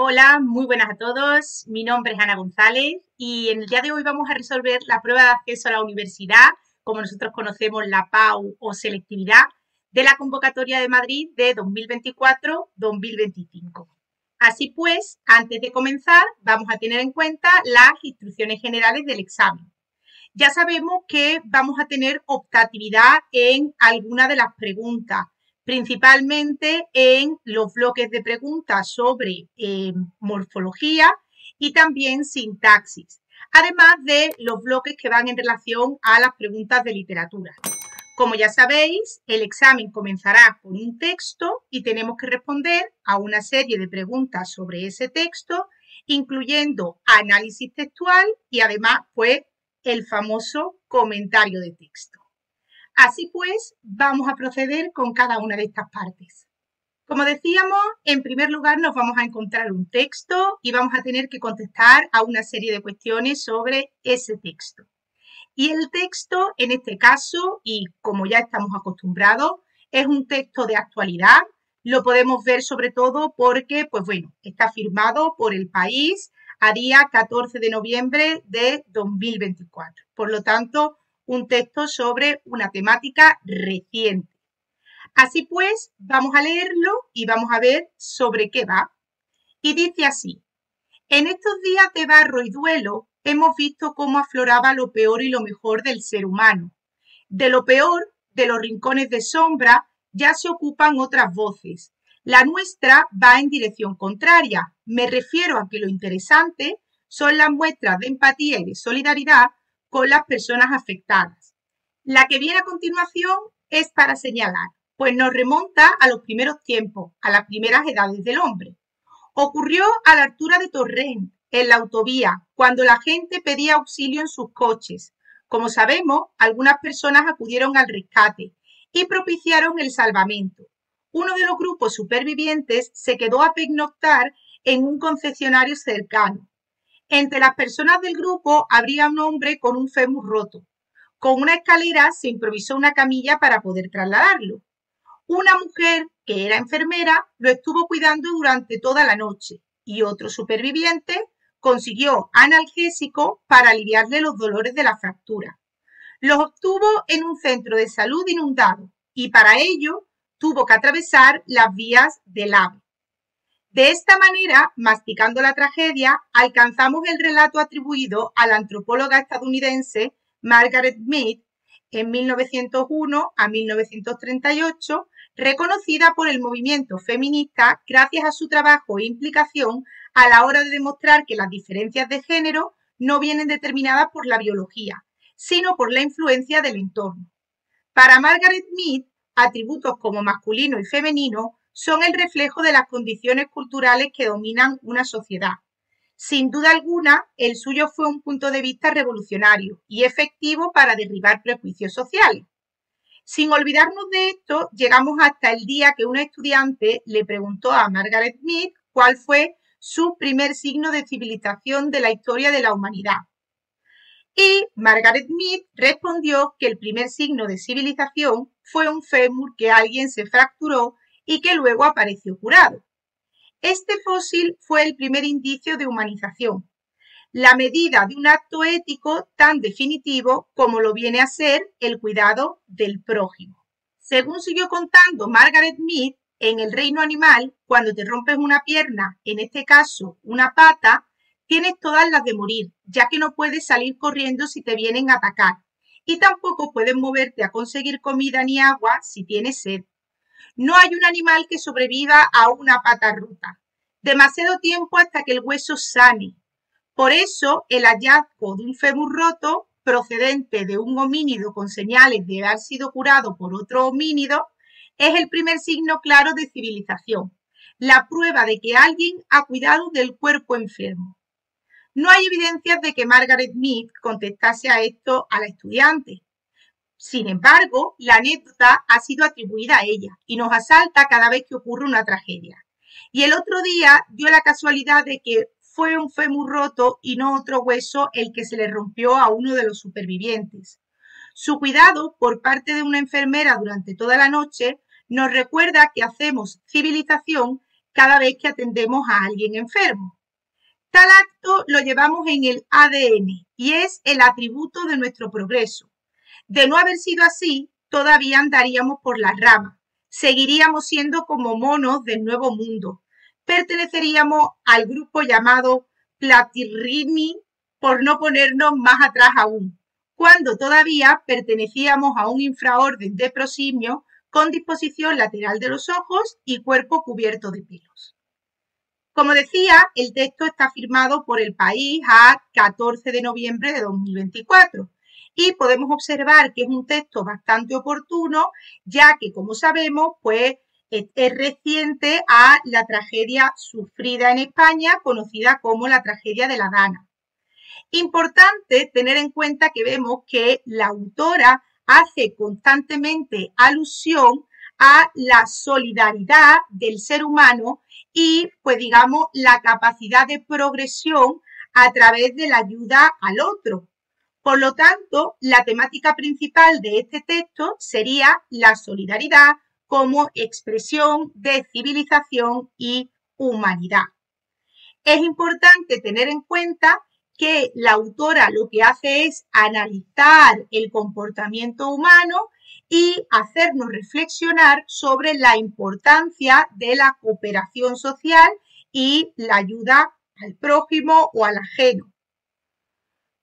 Hola, muy buenas a todos. Mi nombre es Ana González y en el día de hoy vamos a resolver la prueba de acceso a la universidad, como nosotros conocemos la PAU o selectividad, de la convocatoria de Madrid de 2024-2025. Así pues, antes de comenzar, vamos a tener en cuenta las instrucciones generales del examen. Ya sabemos que vamos a tener optatividad en alguna de las preguntas, principalmente en los bloques de preguntas sobre morfología y también sintaxis, además de los bloques que van en relación a las preguntas de literatura. Como ya sabéis, el examen comenzará con un texto y tenemos que responder a una serie de preguntas sobre ese texto, incluyendo análisis textual y además, pues, el famoso comentario de texto. Así pues, vamos a proceder con cada una de estas partes. Como decíamos, en primer lugar nos vamos a encontrar un texto y vamos a tener que contestar a una serie de cuestiones sobre ese texto. Y el texto, en este caso, y como ya estamos acostumbrados, es un texto de actualidad. Lo podemos ver sobre todo porque, pues bueno, está firmado por El País a día 14 de noviembre de 2024. Por lo tanto, un texto sobre una temática reciente. Así pues, vamos a leerlo y vamos a ver sobre qué va. Y dice así: en estos días de barro y duelo hemos visto cómo afloraba lo peor y lo mejor del ser humano. De lo peor, de los rincones de sombra, ya se ocupan otras voces. La nuestra va en dirección contraria. Me refiero a que lo interesante son las muestras de empatía y de solidaridad con las personas afectadas. La que viene a continuación es para señalar, pues nos remonta a los primeros tiempos, a las primeras edades del hombre. Ocurrió a la altura de Torrent, en la autovía, cuando la gente pedía auxilio en sus coches. Como sabemos, algunas personas acudieron al rescate y propiciaron el salvamento. Uno de los grupos supervivientes se quedó a pernoctar en un concesionario cercano. Entre las personas del grupo habría un hombre con un fémur roto. Con una escalera se improvisó una camilla para poder trasladarlo. Una mujer que era enfermera lo estuvo cuidando durante toda la noche y otro superviviente consiguió analgésico para aliviarle los dolores de la fractura. Los obtuvo en un centro de salud inundado y para ello tuvo que atravesar las vías del AVE. De esta manera, masticando la tragedia, alcanzamos el relato atribuido a la antropóloga estadounidense Margaret Mead en 1901 a 1938, reconocida por el movimiento feminista gracias a su trabajo e implicación a la hora de demostrar que las diferencias de género no vienen determinadas por la biología, sino por la influencia del entorno. Para Margaret Mead, atributos como masculino y femenino son el reflejo de las condiciones culturales que dominan una sociedad. Sin duda alguna, el suyo fue un punto de vista revolucionario y efectivo para derribar prejuicios sociales. Sin olvidarnos de esto, llegamos hasta el día que una estudiante le preguntó a Margaret Mead cuál fue su primer signo de civilización de la historia de la humanidad. Y Margaret Mead respondió que el primer signo de civilización fue un fémur que alguien se fracturó y que luego apareció curado. Este fósil fue el primer indicio de humanización, la medida de un acto ético tan definitivo como lo viene a ser el cuidado del prójimo. Según siguió contando Margaret Mead, en el reino animal, cuando te rompes una pierna, en este caso una pata, tienes todas las de morir, ya que no puedes salir corriendo si te vienen a atacar, y tampoco puedes moverte a conseguir comida ni agua si tienes sed. No hay un animal que sobreviva a una pata rota. Demasiado tiempo hasta que el hueso sane. Por eso, el hallazgo de un fémur roto, procedente de un homínido con señales de haber sido curado por otro homínido, es el primer signo claro de civilización, la prueba de que alguien ha cuidado del cuerpo enfermo. No hay evidencias de que Margaret Mead contestase a esto a la estudiante. Sin embargo, la anécdota ha sido atribuida a ella y nos asalta cada vez que ocurre una tragedia. Y el otro día dio la casualidad de que fue un fémur roto y no otro hueso el que se le rompió a uno de los supervivientes. Su cuidado por parte de una enfermera durante toda la noche nos recuerda que hacemos civilización cada vez que atendemos a alguien enfermo. Tal acto lo llevamos en el ADN y es el atributo de nuestro progreso. De no haber sido así, todavía andaríamos por las ramas. Seguiríamos siendo como monos del nuevo mundo. Perteneceríamos al grupo llamado Platyrrhini, por no ponernos más atrás aún, cuando todavía pertenecíamos a un infraorden de prosimios con disposición lateral de los ojos y cuerpo cubierto de pelos. Como decía, el texto está firmado por El País a 14 de noviembre de 2024 y podemos observar que es un texto bastante oportuno, ya que, como sabemos, pues es reciente a la tragedia sufrida en España, conocida como la tragedia de la Dana. Importante tener en cuenta que vemos que la autora hace constantemente alusión a la solidaridad del ser humano y, pues digamos, la capacidad de progresión a través de la ayuda al otro. Por lo tanto, la temática principal de este texto sería la solidaridad como expresión de civilización y humanidad. Es importante tener en cuenta que la autora lo que hace es analizar el comportamiento humano y hacernos reflexionar sobre la importancia de la cooperación social y la ayuda al prójimo o al ajeno.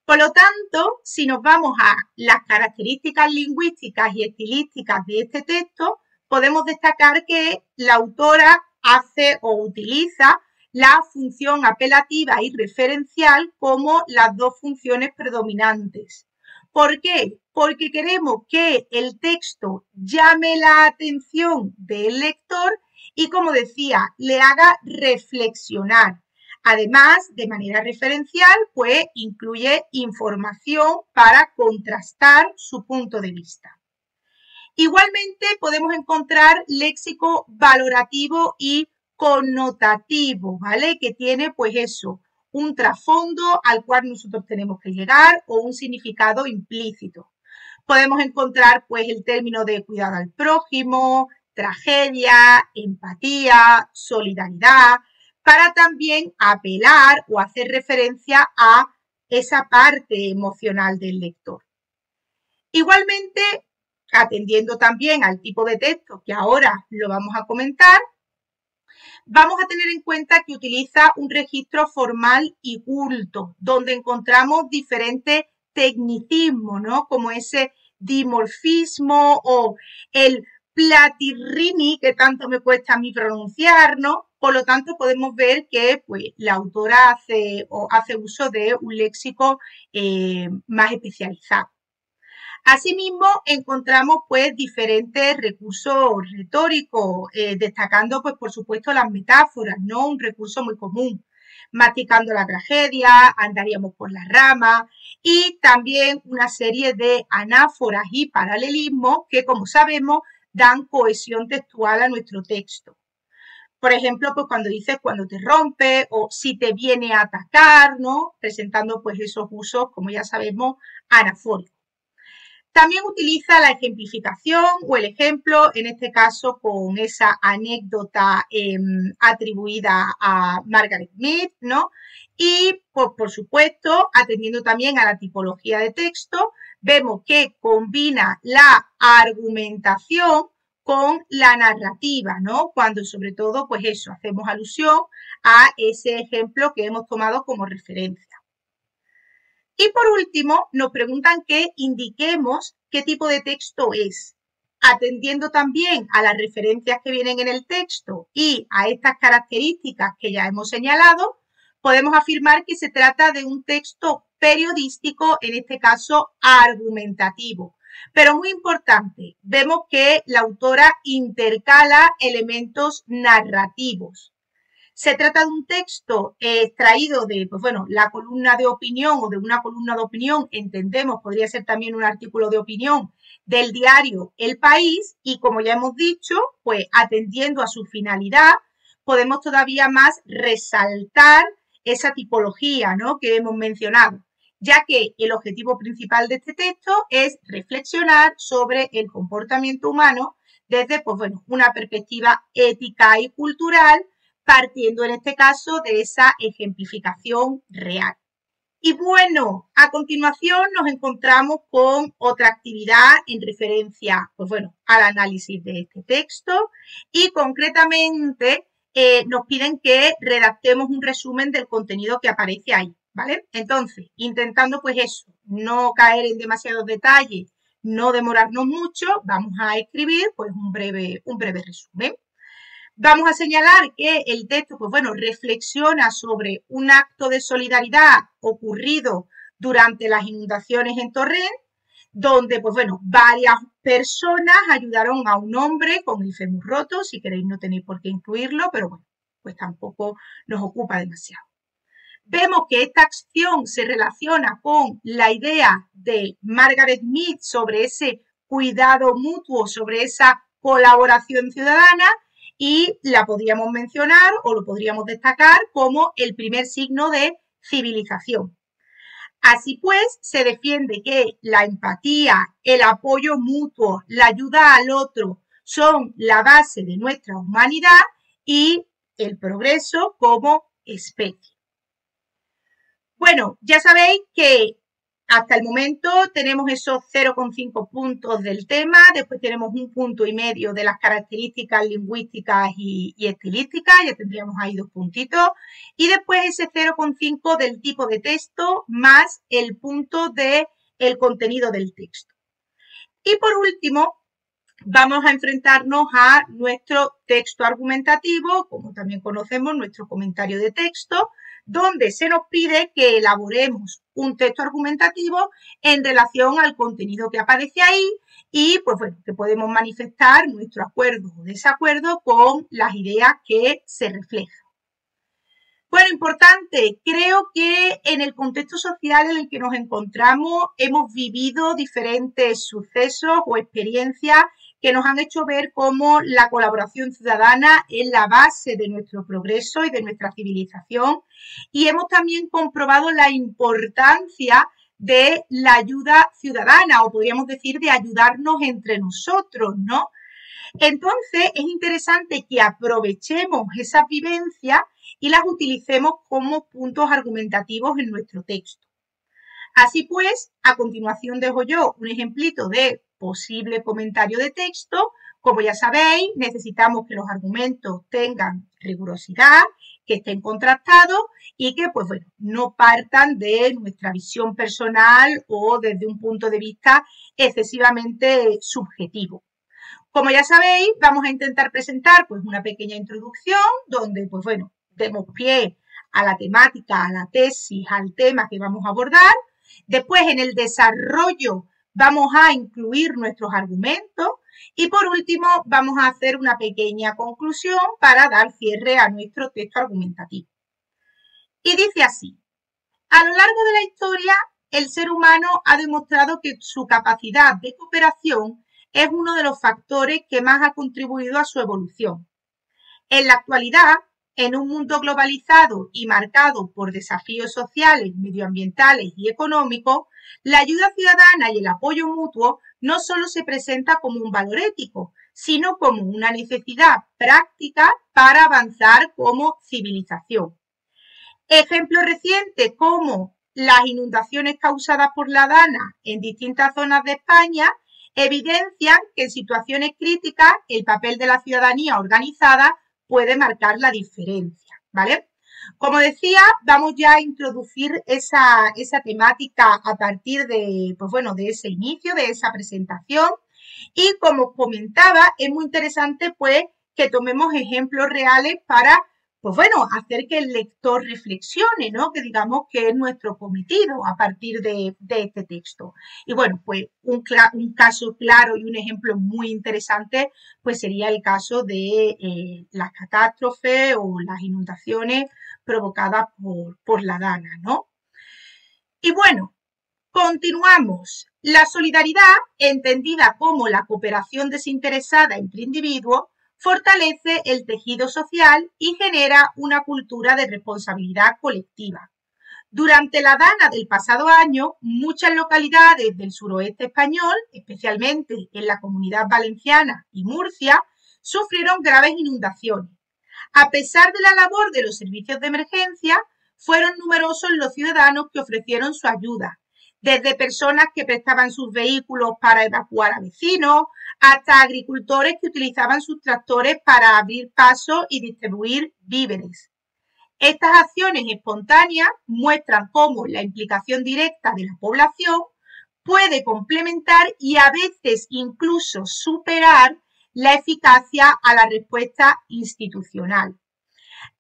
Por lo tanto, si nos vamos a las características lingüísticas y estilísticas de este texto, podemos destacar que la autora hace o utiliza la función apelativa y referencial como las dos funciones predominantes. ¿Por qué? Porque queremos que el texto llame la atención del lector y, como decía, le haga reflexionar. Además, de manera referencial, pues incluye información para contrastar su punto de vista. Igualmente, podemos encontrar léxico valorativo y connotativo, ¿vale? Que tiene, pues eso, un trasfondo al cual nosotros tenemos que llegar o un significado implícito. Podemos encontrar, pues, el término de cuidado al prójimo, tragedia, empatía, solidaridad, para también apelar o hacer referencia a esa parte emocional del lector. Igualmente, atendiendo también al tipo de texto que ahora lo vamos a comentar, vamos a tener en cuenta que utiliza un registro formal y culto, donde encontramos diferentes tecnicismos, ¿no? Como ese dimorfismo o el Platyrrhini, que tanto me cuesta a mí pronunciar, ¿no? Por lo tanto, podemos ver que pues, la autora hace uso de un léxico más especializado. Asimismo, encontramos pues diferentes recursos retóricos, destacando pues por supuesto las metáforas, ¿no? Un recurso muy común. Masticando la tragedia, andaríamos por las ramas y también una serie de anáforas y paralelismos que, como sabemos, dan cohesión textual a nuestro texto. Por ejemplo, pues cuando dices cuando te rompe o si te viene a atacar, ¿no? Presentando pues esos usos, como ya sabemos, anafóricos. También utiliza la ejemplificación o el ejemplo, en este caso con esa anécdota atribuida a Margaret Mead, ¿no? Y, pues, por supuesto, atendiendo también a la tipología de texto, vemos que combina la argumentación con la narrativa, ¿no? Cuando sobre todo, pues eso, hacemos alusión a ese ejemplo que hemos tomado como referencia. Y por último, nos preguntan que indiquemos qué tipo de texto es. Atendiendo también a las referencias que vienen en el texto y a estas características que ya hemos señalado, podemos afirmar que se trata de un texto periodístico, en este caso argumentativo. Pero muy importante, vemos que la autora intercala elementos narrativos. Se trata de un texto extraído de, pues bueno, la columna de opinión o de una columna de opinión, entendemos, podría ser también un artículo de opinión del diario El País y, como ya hemos dicho, pues atendiendo a su finalidad, podemos todavía más resaltar esa tipología, ¿no?, que hemos mencionado, ya que el objetivo principal de este texto es reflexionar sobre el comportamiento humano desde, pues bueno, una perspectiva ética y cultural, partiendo en este caso de esa ejemplificación real. Y bueno, a continuación nos encontramos con otra actividad en referencia, pues bueno, al análisis de este texto y concretamente nos piden que redactemos un resumen del contenido que aparece ahí, ¿vale? Entonces, intentando pues eso, no caer en demasiados detalles, no demorarnos mucho, vamos a escribir pues un breve resumen. Vamos a señalar que el texto, pues bueno, reflexiona sobre un acto de solidaridad ocurrido durante las inundaciones en Torrent, donde, pues bueno, varias personas ayudaron a un hombre con el fémur roto. Si queréis no tenéis por qué incluirlo, pero bueno, pues tampoco nos ocupa demasiado. Vemos que esta acción se relaciona con la idea de Margaret Mead sobre ese cuidado mutuo, sobre esa colaboración ciudadana, y la podríamos mencionar o lo podríamos destacar como el primer signo de civilización. Así pues, se defiende que la empatía, el apoyo mutuo, la ayuda al otro son la base de nuestra humanidad y el progreso como especie. Bueno, ya sabéis que hasta el momento tenemos esos 0,5 puntos del tema, después tenemos 1,5 puntos de las características lingüísticas y estilísticas, ya tendríamos ahí 2 puntitos, y después ese 0,5 del tipo de texto más el punto del contenido del texto. Y por último, vamos a enfrentarnos a nuestro texto argumentativo, como también conocemos nuestro comentario de texto, donde se nos pide que elaboremos un texto argumentativo en relación al contenido que aparece ahí y, pues bueno, que podemos manifestar nuestro acuerdo o desacuerdo con las ideas que se reflejan. Bueno, importante, creo que en el contexto social en el que nos encontramos hemos vivido diferentes sucesos o experiencias que nos han hecho ver cómo la colaboración ciudadana es la base de nuestro progreso y de nuestra civilización, y hemos también comprobado la importancia de la ayuda ciudadana, o podríamos decir de ayudarnos entre nosotros, ¿no? Entonces, es interesante que aprovechemos esas vivencias y las utilicemos como puntos argumentativos en nuestro texto. Así pues, a continuación dejo yo un ejemplito de posible comentario de texto. Como ya sabéis, necesitamos que los argumentos tengan rigurosidad, que estén contrastados y que, pues bueno, no partan de nuestra visión personal o desde un punto de vista excesivamente subjetivo. Como ya sabéis, vamos a intentar presentar pues una pequeña introducción donde, pues bueno, demos pie a la temática, a la tesis, al tema que vamos a abordar. Después, en el desarrollo, vamos a incluir nuestros argumentos y, por último, vamos a hacer una pequeña conclusión para dar cierre a nuestro texto argumentativo. Y dice así: a lo largo de la historia, el ser humano ha demostrado que su capacidad de cooperación es uno de los factores que más ha contribuido a su evolución. En la actualidad, en un mundo globalizado y marcado por desafíos sociales, medioambientales y económicos, la ayuda ciudadana y el apoyo mutuo no solo se presenta como un valor ético, sino como una necesidad práctica para avanzar como civilización. Ejemplos recientes como las inundaciones causadas por la Dana en distintas zonas de España evidencian que en situaciones críticas el papel de la ciudadanía organizada puede marcar la diferencia, ¿vale? Como decía, vamos ya a introducir esa temática a partir de, pues bueno, de ese inicio, de esa presentación. Y como comentaba, es muy interesante pues que tomemos ejemplos reales para, pues bueno, hacer que el lector reflexione, ¿no? Que digamos que es nuestro cometido a partir de este texto. Y bueno, pues un caso claro y un ejemplo muy interesante, pues sería el caso de las catástrofes o las inundaciones provocadas por la Dana, ¿no? Y bueno, continuamos. La solidaridad, entendida como la cooperación desinteresada entre individuos, fortalece el tejido social y genera una cultura de responsabilidad colectiva. Durante la Dana del pasado año, muchas localidades del suroeste español, especialmente en la Comunidad Valenciana y Murcia, sufrieron graves inundaciones. A pesar de la labor de los servicios de emergencia, fueron numerosos los ciudadanos que ofrecieron su ayuda, desde personas que prestaban sus vehículos para evacuar a vecinos, hasta agricultores que utilizaban sus tractores para abrir paso y distribuir víveres. Estas acciones espontáneas muestran cómo la implicación directa de la población puede complementar y a veces incluso superar la eficacia a la respuesta institucional.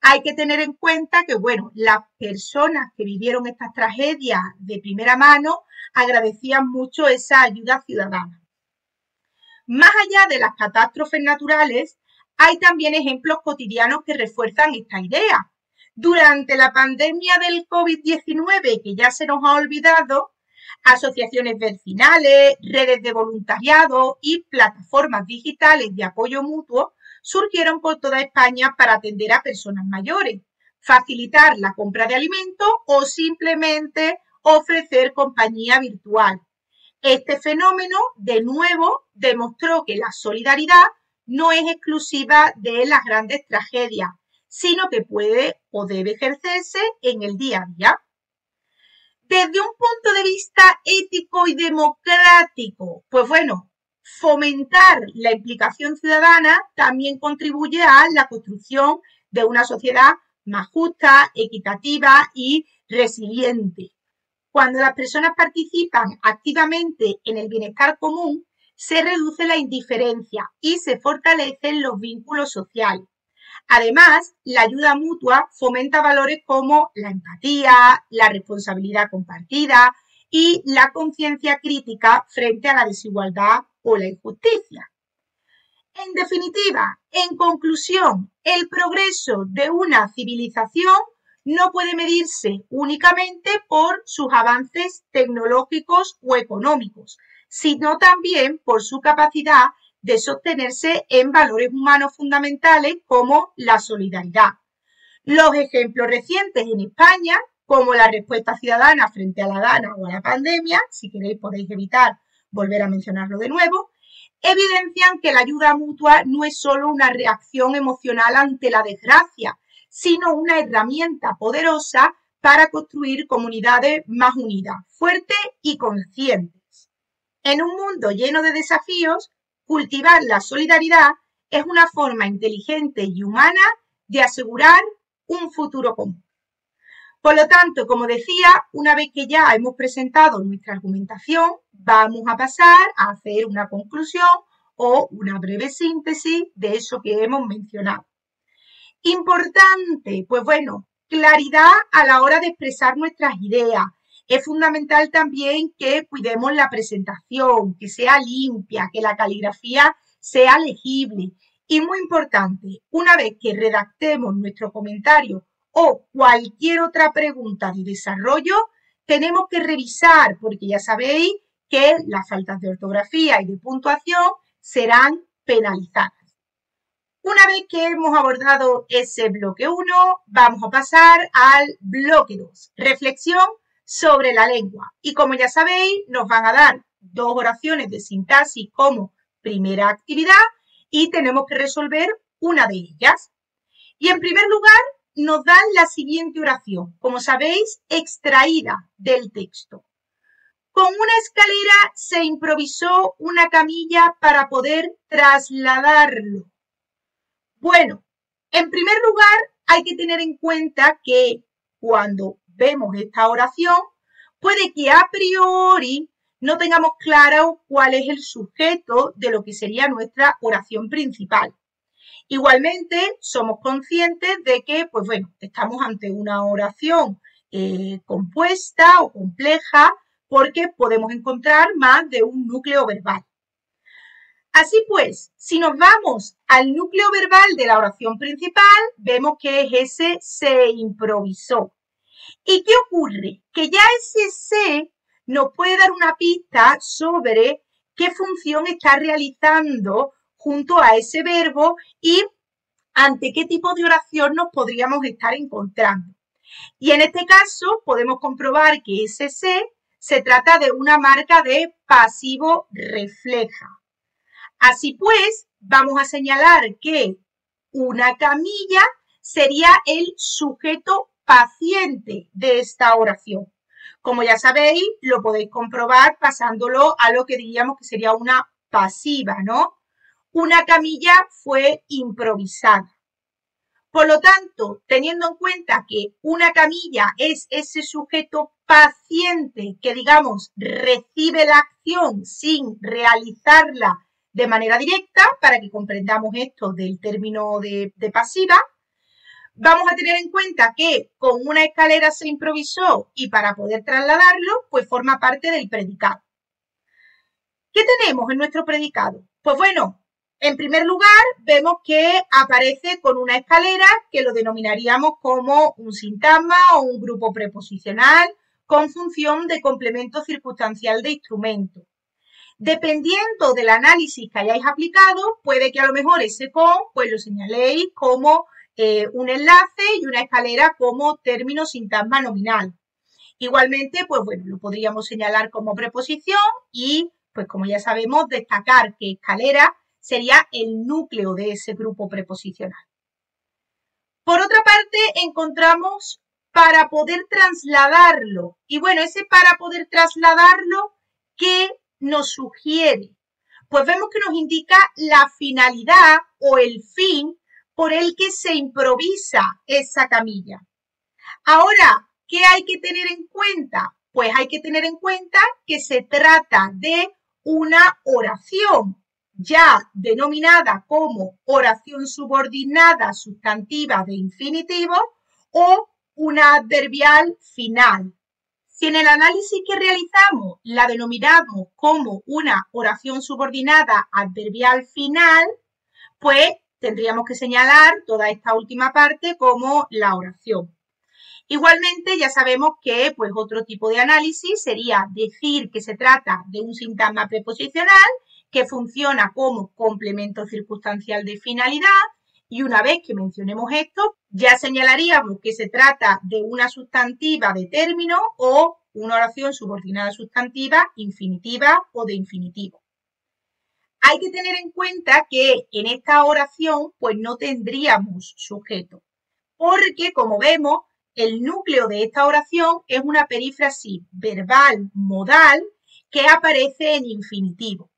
Hay que tener en cuenta que, bueno, las personas que vivieron estas tragedias de primera mano agradecían mucho esa ayuda ciudadana. Más allá de las catástrofes naturales, hay también ejemplos cotidianos que refuerzan esta idea. Durante la pandemia del COVID-19, que ya se nos ha olvidado, asociaciones vecinales, redes de voluntariado y plataformas digitales de apoyo mutuo surgieron por toda España para atender a personas mayores, facilitar la compra de alimentos o simplemente ofrecer compañía virtual. Este fenómeno, de nuevo, demostró que la solidaridad no es exclusiva de las grandes tragedias, sino que puede o debe ejercerse en el día a día. Desde un punto de vista ético y democrático, pues bueno, fomentar la implicación ciudadana también contribuye a la construcción de una sociedad más justa, equitativa y resiliente. Cuando las personas participan activamente en el bienestar común, se reduce la indiferencia y se fortalecen los vínculos sociales. Además, la ayuda mutua fomenta valores como la empatía, la responsabilidad compartida y la conciencia crítica frente a la desigualdad o la injusticia. En definitiva, en conclusión, el progreso de una civilización no puede medirse únicamente por sus avances tecnológicos o económicos, sino también por su capacidad de sostenerse en valores humanos fundamentales como la solidaridad. Los ejemplos recientes en España, como la respuesta ciudadana frente a la DANA o a la pandemia, si queréis podéis evitar volver a mencionarlo de nuevo, evidencian que la ayuda mutua no es solo una reacción emocional ante la desgracia, sino una herramienta poderosa para construir comunidades más unidas, fuertes y conscientes. En un mundo lleno de desafíos, cultivar la solidaridad es una forma inteligente y humana de asegurar un futuro común. Por lo tanto, como decía, una vez que ya hemos presentado nuestra argumentación, vamos a pasar a hacer una conclusión o una breve síntesis de eso que hemos mencionado. Importante, pues bueno, claridad a la hora de expresar nuestras ideas. Es fundamental también que cuidemos la presentación, que sea limpia, que la caligrafía sea legible. Y muy importante, una vez que redactemos nuestro comentario o cualquier otra pregunta de desarrollo, tenemos que revisar, porque ya sabéis que las faltas de ortografía y de puntuación serán penalizadas. Una vez que hemos abordado ese bloque 1, vamos a pasar al bloque 2, reflexión sobre la lengua. Y como ya sabéis, nos van a dar 2 oraciones de sintaxis como primera actividad y tenemos que resolver una de ellas. Y en primer lugar, nos dan la siguiente oración, como sabéis, extraída del texto. Con una escalera se improvisó una camilla para poder trasladarlo. Bueno, en primer lugar, hay que tener en cuenta que cuando vemos esta oración, puede que a priori no tengamos claro cuál es el sujeto de lo que sería nuestra oración principal. Igualmente, somos conscientes de que, pues bueno, estamos ante una oración compuesta o compleja porque podemos encontrar más de un núcleo verbal. Así pues, si nos vamos al núcleo verbal de la oración principal, vemos que es ese se improvisó. ¿Y qué ocurre? Que ya ese se nos puede dar una pista sobre qué función está realizando junto a ese verbo y ante qué tipo de oración nos podríamos estar encontrando. Y en este caso podemos comprobar que ese se trata de una marca de pasivo refleja. Así pues, vamos a señalar que una camilla sería el sujeto paciente de esta oración. Como ya sabéis, lo podéis comprobar pasándolo a lo que diríamos que sería una pasiva, ¿no? Una camilla fue improvisada. Por lo tanto, teniendo en cuenta que una camilla es ese sujeto paciente que, digamos, recibe la acción sin realizarla de manera directa, para que comprendamos esto del término de pasiva, vamos a tener en cuenta que con una escalera se improvisó y para poder trasladarlo, pues forma parte del predicado. ¿Qué tenemos en nuestro predicado? Pues bueno, en primer lugar, vemos que aparece con una escalera que lo denominaríamos como un sintagma o un grupo preposicional con función de complemento circunstancial de instrumento. Dependiendo del análisis que hayáis aplicado, puede que a lo mejor ese con, pues lo señaléis como un enlace y una escalera como término sintagma nominal. Igualmente, pues bueno, lo podríamos señalar como preposición y, pues como ya sabemos, destacar que escalera sería el núcleo de ese grupo preposicional. Por otra parte, encontramos para poder trasladarlo. Y bueno, ese para poder trasladarlo, ¿qué nos sugiere? Pues vemos que nos indica la finalidad o el fin por el que se improvisa esa camilla. Ahora, ¿qué hay que tener en cuenta? Pues hay que tener en cuenta que se trata de una oración ya denominada como oración subordinada sustantiva de infinitivo o una adverbial final. Si en el análisis que realizamos la denominamos como una oración subordinada adverbial final, pues tendríamos que señalar toda esta última parte como la oración. Igualmente, ya sabemos que pues, otro tipo de análisis sería decir que se trata de un sintagma preposicional que funciona como complemento circunstancial de finalidad y una vez que mencionemos esto, ya señalaríamos que se trata de una sustantiva de término o una oración subordinada sustantiva infinitiva o de infinitivo. Hay que tener en cuenta que en esta oración pues no tendríamos sujeto, porque como vemos, el núcleo de esta oración es una perífrasis verbal modal que aparece en infinitivo.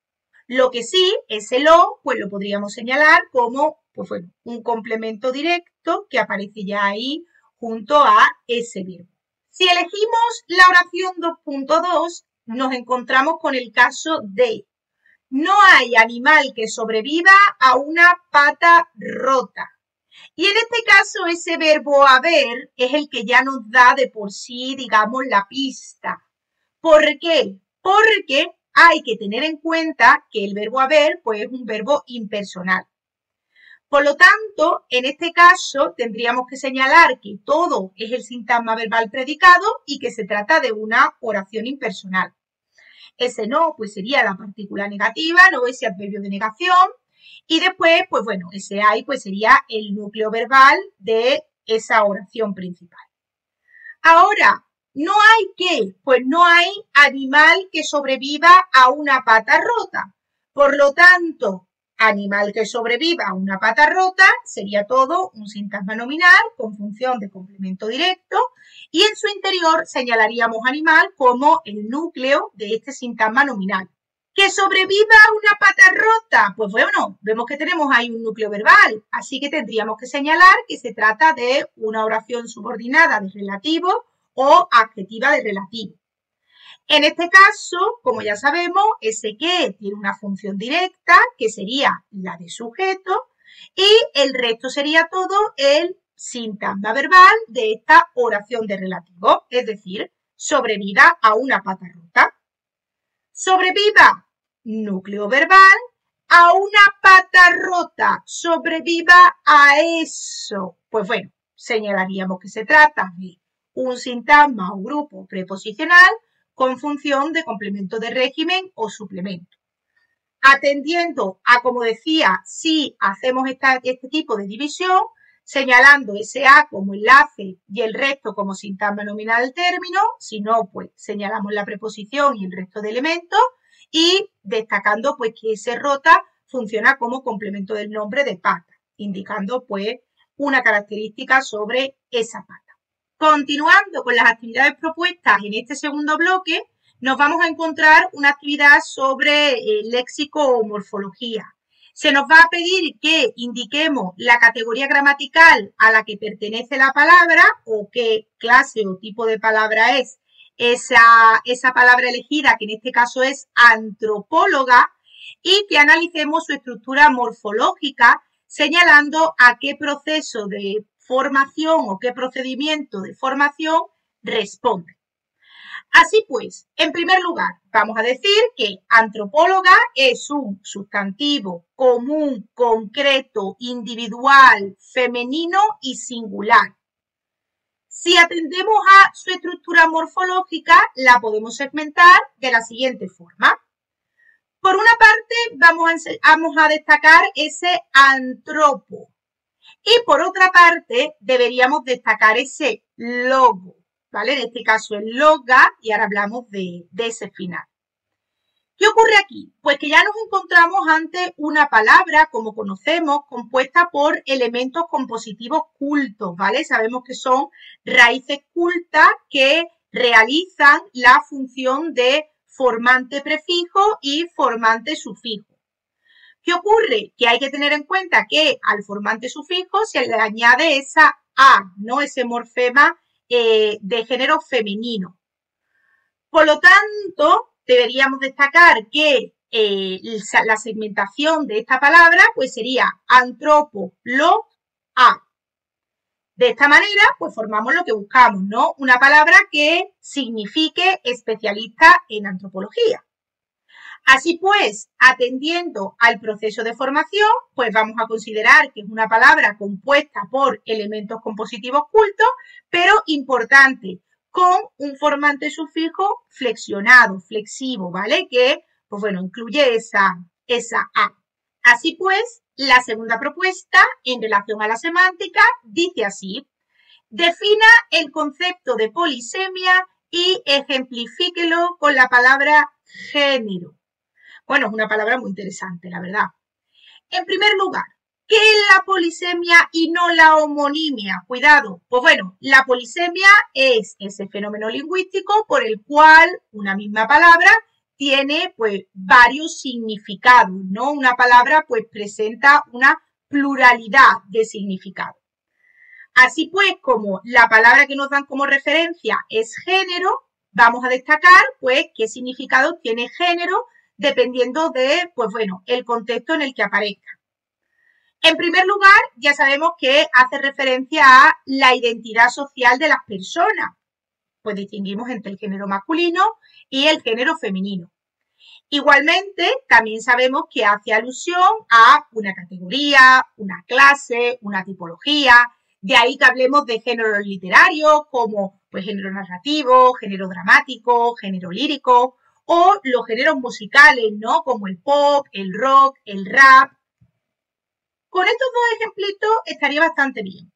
Lo que sí, ese lo, pues lo podríamos señalar como pues bueno, un complemento directo que aparece ya ahí junto a ese verbo. Si elegimos la oración 2.2, nos encontramos con el caso de no hay animal que sobreviva a una pata rota. Y en este caso ese verbo haber es el que ya nos da de por sí, digamos, la pista. ¿Por qué? Porque hay que tener en cuenta que el verbo haber pues, es un verbo impersonal. Por lo tanto, en este caso tendríamos que señalar que todo es el sintagma verbal predicado y que se trata de una oración impersonal. Ese no, pues sería la partícula negativa, no ese adverbio de negación. Y después, pues bueno, ese hay, pues sería el núcleo verbal de esa oración principal. Ahora, ¿no hay qué? Pues no hay animal que sobreviva a una pata rota. Por lo tanto, animal que sobreviva a una pata rota sería todo un sintagma nominal con función de complemento directo y en su interior señalaríamos animal como el núcleo de este sintagma nominal. ¿Que sobreviva a una pata rota? Pues bueno, vemos que tenemos ahí un núcleo verbal, así que tendríamos que señalar que se trata de una oración subordinada de relativo o adjetiva de relativo. En este caso, como ya sabemos, ese que tiene una función directa, que sería la de sujeto, y el resto sería todo el sintagma verbal de esta oración de relativo, es decir, sobreviva a una pata rota. Sobreviva, núcleo verbal, a una pata rota, sobreviva a eso. Pues bueno, señalaríamos que se trata de un sintagma o grupo preposicional con función de complemento de régimen o suplemento. Atendiendo a, como decía, si hacemos este tipo de división, señalando ese A como enlace y el resto como sintagma nominal del término, si no, pues señalamos la preposición y el resto de elementos, y destacando pues que ese rota funciona como complemento del nombre de pata. indicando pues una característica sobre esa pata. Continuando con las actividades propuestas en este segundo bloque, nos vamos a encontrar una actividad sobre léxico o morfología. Se nos va a pedir que indiquemos la categoría gramatical a la que pertenece la palabra o qué clase o tipo de palabra es esa palabra elegida, que en este caso es antropóloga, y que analicemos su estructura morfológica, señalando a qué proceso de formación o qué procedimiento de formación responde. Así pues, en primer lugar, vamos a decir que antropóloga es un sustantivo común, concreto, individual, femenino y singular. Si atendemos a su estructura morfológica, la podemos segmentar de la siguiente forma. Por una parte, vamos a destacar ese antropo. Y por otra parte, deberíamos destacar ese logo, ¿vale? En este caso el loga, y ahora hablamos de ese final. ¿Qué ocurre aquí? Pues que ya nos encontramos ante una palabra, como conocemos, compuesta por elementos compositivos cultos, ¿vale? Sabemos que son raíces cultas que realizan la función de formante prefijo y formante sufijo. ¿Qué ocurre? Que hay que tener en cuenta que al formante sufijo se le añade esa A, ¿no? Ese morfema de género femenino. Por lo tanto, deberíamos destacar que la segmentación de esta palabra pues sería antropo, lo, a. De esta manera, pues formamos lo que buscamos, ¿no? Una palabra que signifique especialista en antropología. Así pues, atendiendo al proceso de formación, pues vamos a considerar que es una palabra compuesta por elementos compositivos cultos, pero importante, con un formante sufijo flexionado, flexivo, ¿vale? Que, pues bueno, incluye esa A. Así pues, la segunda propuesta en relación a la semántica dice así: defina el concepto de polisemia y ejemplifíquelo con la palabra género. Bueno, es una palabra muy interesante, la verdad. En primer lugar, ¿qué es la polisemia y no la homonimia? Cuidado, pues bueno, la polisemia es ese fenómeno lingüístico por el cual una misma palabra tiene pues varios significados, ¿no? Una palabra pues presenta una pluralidad de significados. Así pues, como la palabra que nos dan como referencia es género, vamos a destacar pues qué significado tiene género dependiendo de, pues bueno, el contexto en el que aparezca. En primer lugar, ya sabemos que hace referencia a la identidad social de las personas. Pues distinguimos entre el género masculino y el género femenino. Igualmente, también sabemos que hace alusión a una categoría, una clase, una tipología. De ahí que hablemos de géneros literarios como pues, género narrativo, género dramático, género lírico, o los géneros musicales, ¿no? Como el pop, el rock, el rap. Con estos dos ejemplitos estaría bastante bien.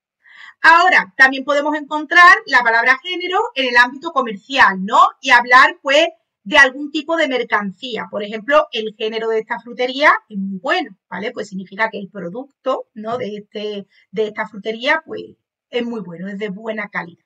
Ahora, también podemos encontrar la palabra género en el ámbito comercial, ¿no? Y hablar, pues, de algún tipo de mercancía. Por ejemplo, el género de esta frutería es muy bueno, ¿vale? Pues significa que el producto, ¿no? de esta frutería, pues, es muy bueno, es de buena calidad.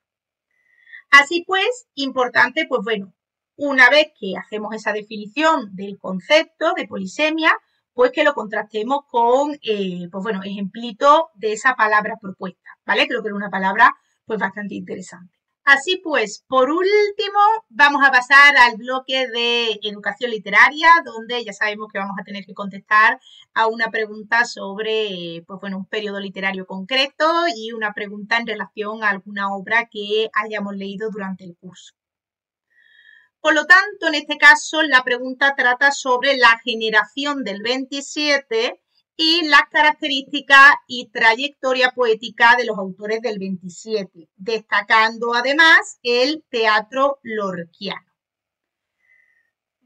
Así pues, importante, pues bueno, una vez que hacemos esa definición del concepto de polisemia, pues que lo contrastemos con, pues bueno, ejemplitos de esa palabra propuesta, ¿vale? Creo que era una palabra, pues bastante interesante. Así pues, por último, vamos a pasar al bloque de educación literaria, donde ya sabemos que vamos a tener que contestar a una pregunta sobre, pues bueno, un periodo literario concreto y una pregunta en relación a alguna obra que hayamos leído durante el curso. Por lo tanto, en este caso, la pregunta trata sobre la generación del 27 y las características y trayectoria poética de los autores del 27, destacando además el teatro lorquiano.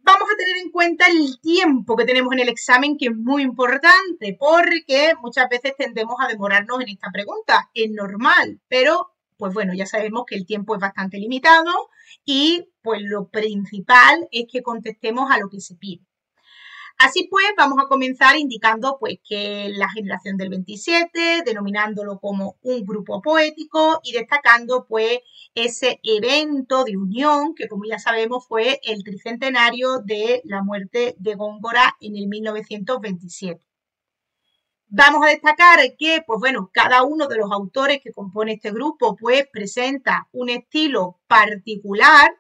Vamos a tener en cuenta el tiempo que tenemos en el examen, que es muy importante, porque muchas veces tendemos a demorarnos en esta pregunta. Es normal, pero pues bueno, ya sabemos que el tiempo es bastante limitado y pues lo principal es que contestemos a lo que se pide. Así pues, vamos a comenzar indicando pues que la generación del 27, denominándolo como un grupo poético y destacando pues ese evento de unión que, como ya sabemos, fue el tricentenario de la muerte de Góngora en el 1927. Vamos a destacar que, pues bueno, cada uno de los autores que compone este grupo, pues presenta un estilo particular,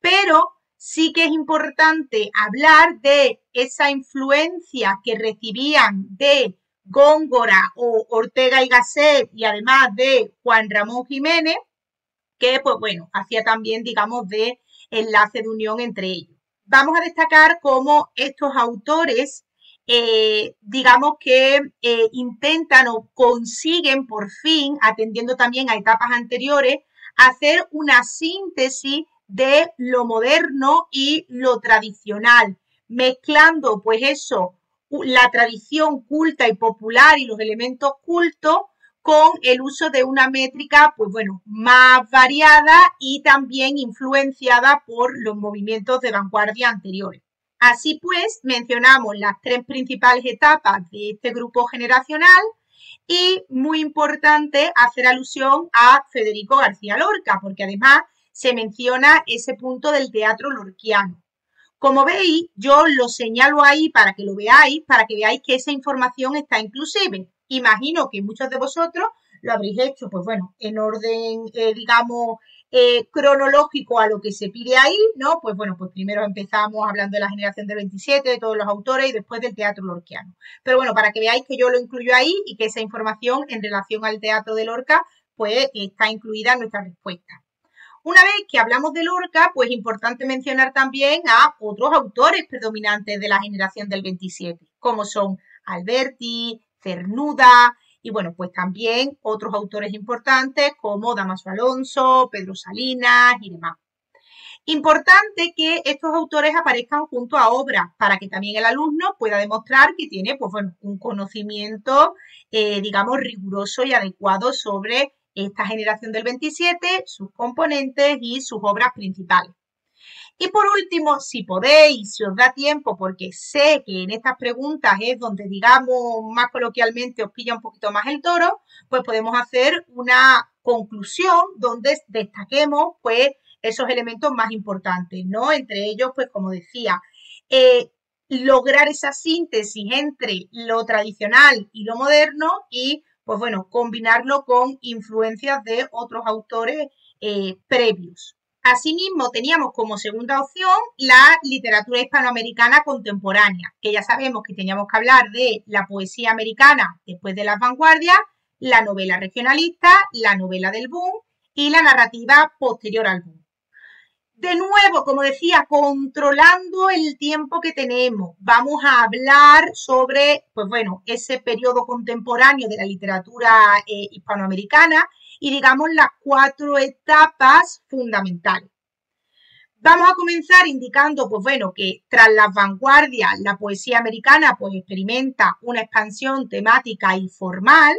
pero sí que es importante hablar de esa influencia que recibían de Góngora o Ortega y Gasset y además de Juan Ramón Jiménez, que, pues bueno, hacía también, digamos, de enlace de unión entre ellos. Vamos a destacar cómo estos autores digamos que intentan o consiguen por fin, atendiendo también a etapas anteriores, hacer una síntesis de lo moderno y lo tradicional, mezclando pues eso, la tradición culta y popular y los elementos cultos con el uso de una métrica, pues bueno, más variada y también influenciada por los movimientos de vanguardia anteriores. Así pues, mencionamos las tres principales etapas de este grupo generacional y, muy importante, hacer alusión a Federico García Lorca, porque además se menciona ese punto del teatro lorquiano. Como veis, yo lo señalo ahí para que lo veáis, para que veáis que esa información está inclusive. Imagino que muchos de vosotros lo habréis hecho, pues bueno, en orden, digamos, cronológico a lo que se pide ahí, ¿no? Pues bueno, pues primero empezamos hablando de la generación del 27, de todos los autores y después del teatro lorquiano. Pero bueno, para que veáis que yo lo incluyo ahí y que esa información en relación al teatro de Lorca, pues está incluida en nuestra respuesta. Una vez que hablamos de Lorca, pues es importante mencionar también a otros autores predominantes de la generación del 27, como son Alberti, Cernuda y bueno, pues también otros autores importantes como Damaso Alonso, Pedro Salinas y demás. Importante que estos autores aparezcan junto a obras para que también el alumno pueda demostrar que tiene pues, bueno, un conocimiento, digamos, riguroso y adecuado sobre esta generación del 27, sus componentes y sus obras principales. Y por último, si podéis, si os da tiempo, porque sé que en estas preguntas es donde, digamos, más coloquialmente os pilla un poquito más el toro, pues podemos hacer una conclusión donde destaquemos, pues, esos elementos más importantes, ¿no? Entre ellos, pues, como decía, lograr esa síntesis entre lo tradicional y lo moderno y, pues bueno, combinarlo con influencias de otros autores previos. Asimismo, teníamos como segunda opción la literatura hispanoamericana contemporánea, que ya sabemos que teníamos que hablar de la poesía americana después de las vanguardias, la novela regionalista, la novela del boom y la narrativa posterior al boom. De nuevo, como decía, controlando el tiempo que tenemos, vamos a hablar sobre, pues bueno, ese periodo contemporáneo de la literatura hispanoamericana y digamos las 4 etapas fundamentales. Vamos a comenzar indicando, pues bueno, que tras las vanguardias, la poesía americana pues experimenta una expansión temática y formal.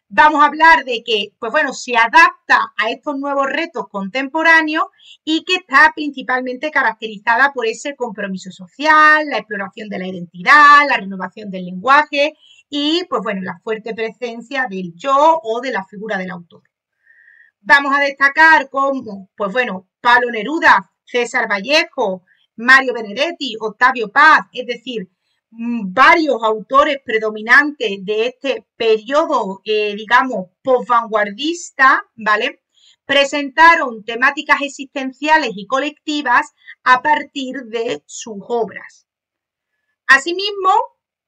Vamos a hablar de que, pues bueno, se adapta a estos nuevos retos contemporáneos y que está principalmente caracterizada por ese compromiso social, la exploración de la identidad, la renovación del lenguaje y, pues bueno, la fuerte presencia del yo o de la figura del autor. Vamos a destacar como, pues bueno, Pablo Neruda, César Vallejo, Mario Benedetti, Octavio Paz, es decir, varios autores predominantes de este periodo, digamos, posvanguardista, ¿vale? Presentaron temáticas existenciales y colectivas a partir de sus obras. Asimismo,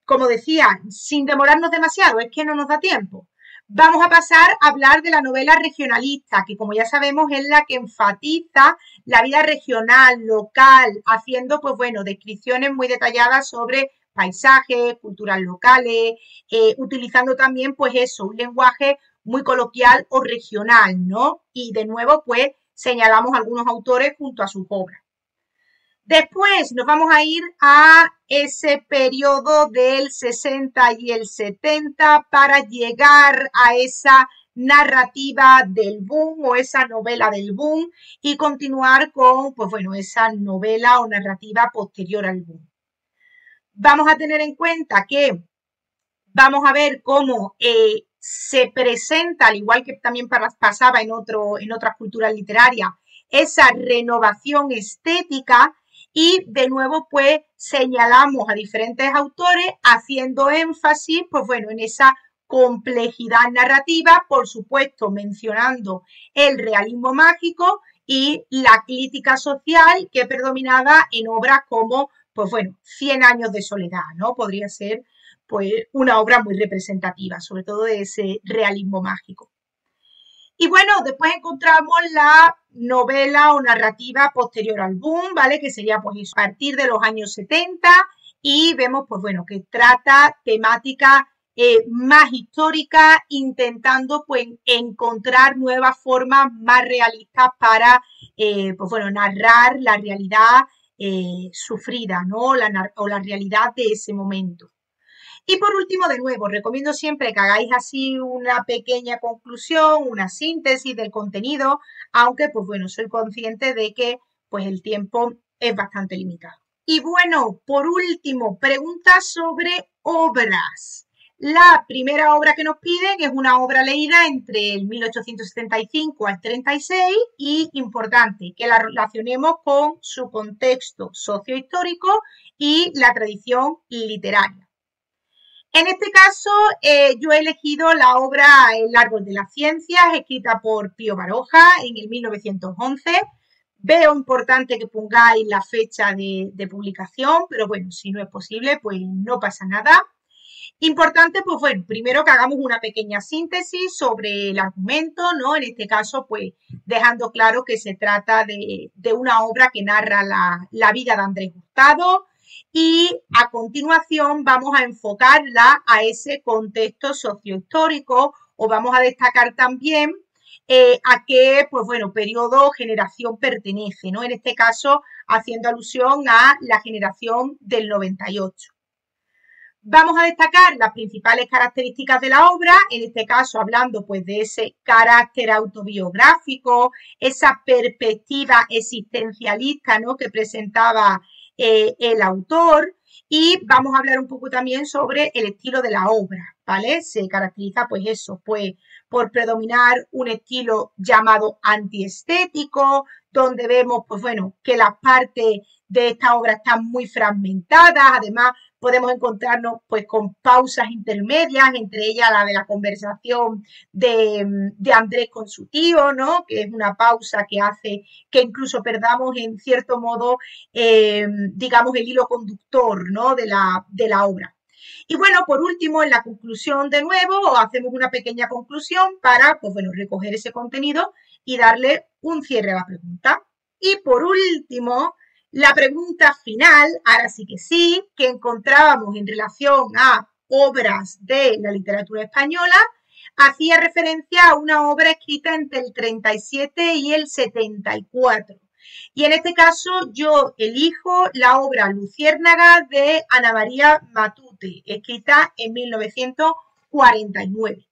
como decía, sin demorarnos demasiado, es que no nos da tiempo, vamos a pasar a hablar de la novela regionalista, que como ya sabemos es la que enfatiza la vida regional, local, haciendo, pues bueno, descripciones muy detalladas sobre paisajes, culturas locales, utilizando también, pues eso, un lenguaje muy coloquial o regional, ¿no? Y de nuevo, pues señalamos algunos autores junto a sus obras. Después nos vamos a ir a ese periodo del 60 y el 70 para llegar a esa narrativa del boom o esa novela del boom y continuar con, pues bueno, esa novela o narrativa posterior al boom. Vamos a tener en cuenta que vamos a ver cómo se presenta, al igual que también pasaba en otras culturas literarias, esa renovación estética y de nuevo pues señalamos a diferentes autores haciendo énfasis pues bueno en esa complejidad narrativa, por supuesto mencionando el realismo mágico y la crítica social que predominaba en obras como pues bueno, 100 años de soledad, ¿no? Podría ser pues una obra muy representativa, sobre todo de ese realismo mágico. Y bueno, después encontramos la novela o narrativa posterior al boom, ¿vale? Que sería pues eso, a partir de los años 70 y vemos pues bueno que trata temática más histórica, intentando pues encontrar nuevas formas más realistas para pues bueno, narrar la realidad sufrida, ¿no? O la realidad de ese momento. Y por último, de nuevo, recomiendo siempre que hagáis así una pequeña conclusión, una síntesis del contenido, aunque pues bueno, soy consciente de que pues el tiempo es bastante limitado. Y bueno, por último, preguntas sobre obras. La primera obra que nos piden es una obra leída entre el 1875 al 36 y importante que la relacionemos con su contexto sociohistórico y la tradición literaria. En este caso, yo he elegido la obra El árbol de las ciencias, escrita por Pío Baroja en el 1911. Veo importante que pongáis la fecha de publicación, pero bueno, si no es posible, pues no pasa nada. Importante, pues bueno, primero que hagamos una pequeña síntesis sobre el argumento, ¿no? En este caso, pues dejando claro que se trata de una obra que narra la vida de Andrés Hurtado, y a continuación vamos a enfocarla a ese contexto sociohistórico o vamos a destacar también a qué, pues bueno, periodo o generación pertenece, ¿no? En este caso, haciendo alusión a la generación del 98. Vamos a destacar las principales características de la obra, en este caso hablando pues de ese carácter autobiográfico, esa perspectiva existencialista, ¿no?, que presentaba el autor, y vamos a hablar un poco también sobre el estilo de la obra, ¿vale? Se caracteriza pues eso, pues por predominar un estilo llamado antiestético, donde vemos pues bueno que las partes de esta obra están muy fragmentadas, además podemos encontrarnos pues con pausas intermedias, entre ellas la de la conversación de Andrés con su tío, ¿no?, que es una pausa que hace que incluso perdamos en cierto modo, digamos, el hilo conductor, ¿no?, de la obra. Y bueno, por último, en la conclusión de nuevo, hacemos una pequeña conclusión para, pues bueno, recoger ese contenido y darle un cierre a la pregunta. Y por último, la pregunta final, ahora sí, que encontrábamos en relación a obras de la literatura española, hacía referencia a una obra escrita entre el 37 y el 74. Y en este caso yo elijo la obra Luciérnaga de Ana María Matute, escrita en 1949.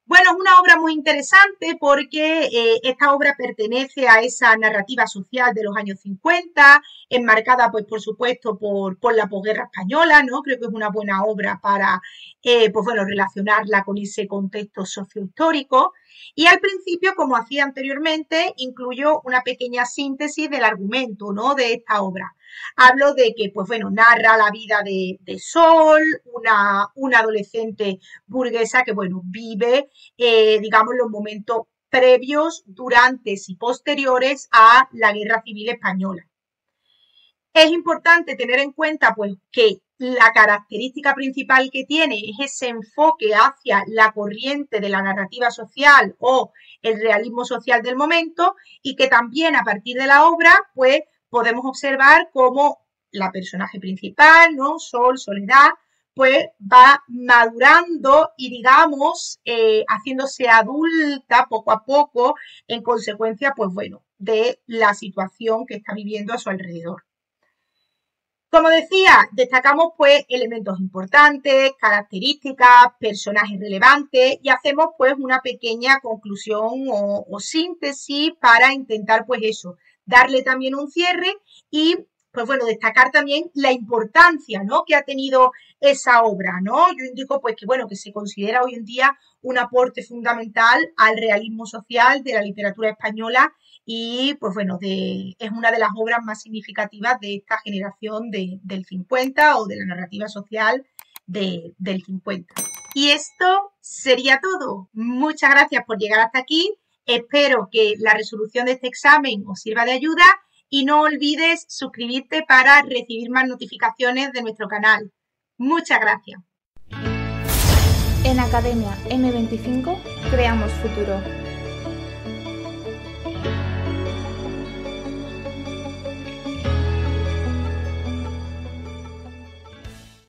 Bueno, es una obra muy interesante porque esta obra pertenece a esa narrativa social de los años 50, enmarcada, pues, por supuesto, por la posguerra española, ¿no? Creo que es una buena obra para, pues, bueno, relacionarla con ese contexto sociohistórico. Y al principio, como hacía anteriormente, incluyo una pequeña síntesis del argumento, ¿no?, de esta obra. Hablo de que, pues bueno, narra la vida de Sol, una adolescente burguesa que, bueno, vive, digamos, los momentos previos, durante y posteriores a la Guerra Civil Española. Es importante tener en cuenta, pues, que la característica principal que tiene es ese enfoque hacia la corriente de la narrativa social o el realismo social del momento, y que también a partir de la obra, pues, podemos observar cómo la personaje principal, ¿no?, Sol, Soledad, pues va madurando y, digamos, haciéndose adulta poco a poco en consecuencia, pues bueno, de la situación que está viviendo a su alrededor. Como decía, destacamos pues elementos importantes, características, personajes relevantes y hacemos pues una pequeña conclusión o síntesis para intentar pues eso, darle también un cierre y pues bueno, destacar también la importancia, ¿no?, que ha tenido esa obra, ¿no? Yo indico, pues, que bueno, que se considera hoy en día un aporte fundamental al realismo social de la literatura española y, pues bueno, es una de las obras más significativas de esta generación del 50 o de la narrativa social del 50. Y esto sería todo. Muchas gracias por llegar hasta aquí. Espero que la resolución de este examen os sirva de ayuda y no olvides suscribirte para recibir más notificaciones de nuestro canal. Muchas gracias. En Academia M25 creamos futuro.